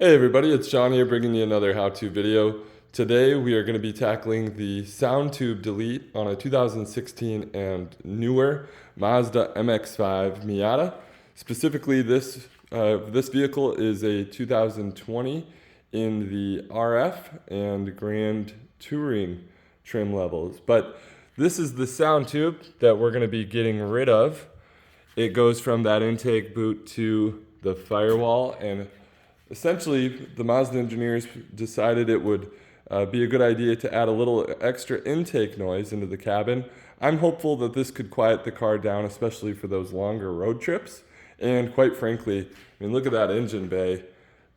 Hey everybody, it's John here bringing you another how-to video. Today we are going to be tackling the sound tube delete on a 2016 and newer Mazda MX-5 Miata. Specifically, this vehicle is a 2020 in the RF and Grand Touring trim levels. But this is the sound tube that we're going to be getting rid of. It goes from that intake boot to the firewall, and essentially, the Mazda engineers decided it would be a good idea to add a little extra intake noise into the cabin. I'm hopeful that this could quiet the car down, especially for those longer road trips. And quite frankly, I mean, look at that engine bay.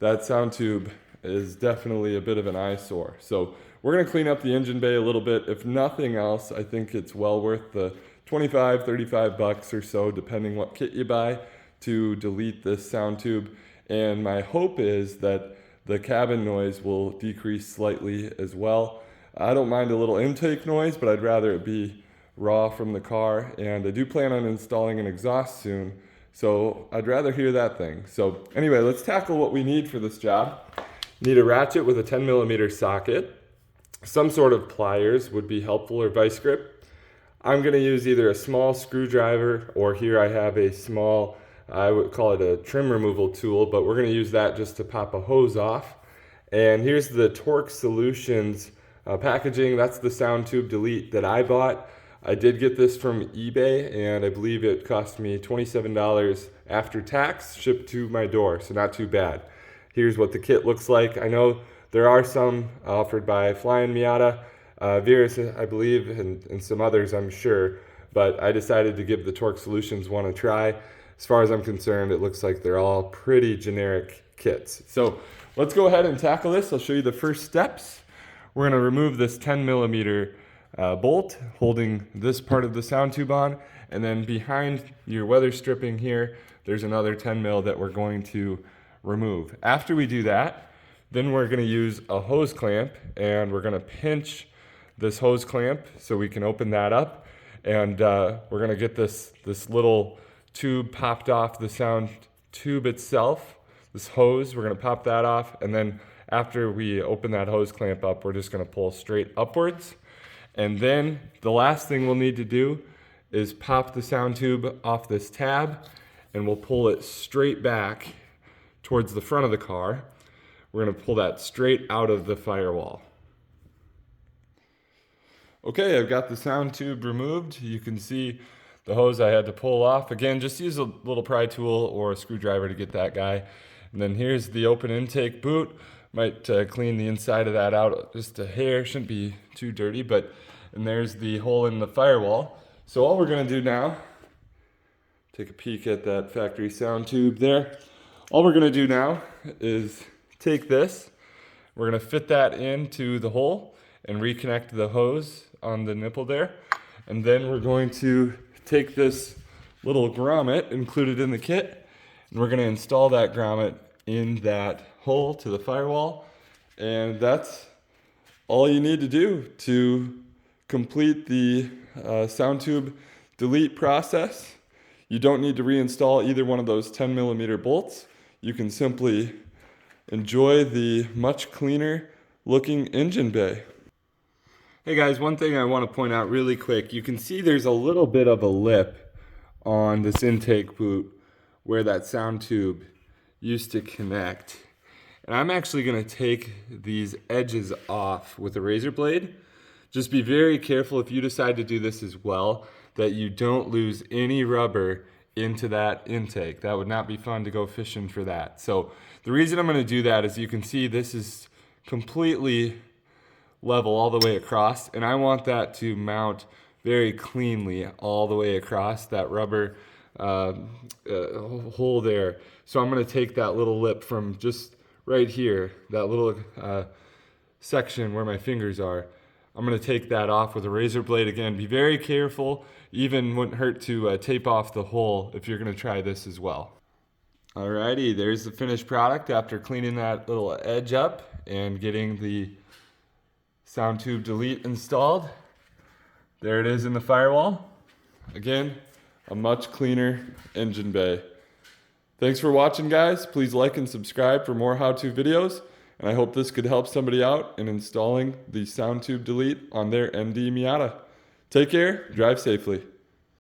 That sound tube is definitely a bit of an eyesore. So we're gonna clean up the engine bay a little bit. If nothing else, I think it's well worth the 25, 35 bucks or so, depending what kit you buy, to delete this sound tube. And my hope is that the cabin noise will decrease slightly as well. I don't mind a little intake noise, but I'd rather it be raw from the car. And I do plan on installing an exhaust soon, so I'd rather hear that thing. So anyway, let's tackle what we need for this job. Need a ratchet with a 10mm socket. Some sort of pliers would be helpful, or vice grip. I'm going to use either a small screwdriver, or here I have a small, I would call it a trim removal tool, but we're going to use that just to pop a hose off. And here's the Torque Solutions packaging. That's the sound tube delete that I bought. I did get this from eBay, and I believe it cost me $27 after tax, shipped to my door, so not too bad. Here's what the kit looks like. I know there are some offered by Flying Miata, Virus, I believe, and some others, I'm sure, but I decided to give the Torque Solutions one a try. As far as I'm concerned, it looks like they're all pretty generic kits. So let's go ahead and tackle this. I'll show you the first steps. We're going to remove this 10mm bolt holding this part of the sound tube on, and then behind your weather stripping here, there's another 10mm that we're going to remove. After we do that, then we're going to use a hose clamp, and we're going to pinch this hose clamp so we can open that up, and we're going to get this little tube popped off the sound tube itself. This hose, we're going to pop that off, and then after we open that hose clamp up, we're just going to pull straight upwards. And then the last thing we'll need to do is pop the sound tube off this tab, and we'll pull it straight back towards the front of the car. We're going to pull that straight out of the firewall. Okay, I've got the sound tube removed. You can see the hose I had to pull off. Again, just use a little pry tool or a screwdriver to get that guy. And then here's the open intake boot. Might clean the inside of that out just a hair. Shouldn't be too dirty, and there's the hole in the firewall. So all we're gonna do now, take a peek at that factory sound tube there. All we're gonna do now is take this, we're gonna fit that into the hole and reconnect the hose on the nipple there. And then we're going to take this little grommet included in the kit, and we're going to install that grommet in that hole to the firewall. And that's all you need to do to complete the sound tube delete process. You don't need to reinstall either one of those 10mm bolts. You can simply enjoy the much cleaner looking engine bay. Hey guys, one thing I want to point out really quick. You can see there's a little bit of a lip on this intake boot where that sound tube used to connect. And I'm actually going to take these edges off with a razor blade. Just be very careful if you decide to do this as well, that you don't lose any rubber into that intake. That would not be fun to go fishing for that. So the reason I'm going to do that is you can see this is completely level all the way across, and I want that to mount very cleanly all the way across that rubber hole there. So I'm going to take that little lip from just right here, that little section where my fingers are. I'm going to take that off with a razor blade. Again, be very careful. Even wouldn't hurt to tape off the hole if you're going to try this as well. Alrighty, there's the finished product after cleaning that little edge up and getting the sound tube delete installed. There it is in the firewall. Again, a much cleaner engine bay. Thanks for watching, guys. Please like and subscribe for more how-to videos. And I hope this could help somebody out in installing the sound tube delete on their ND Miata. Take care, drive safely.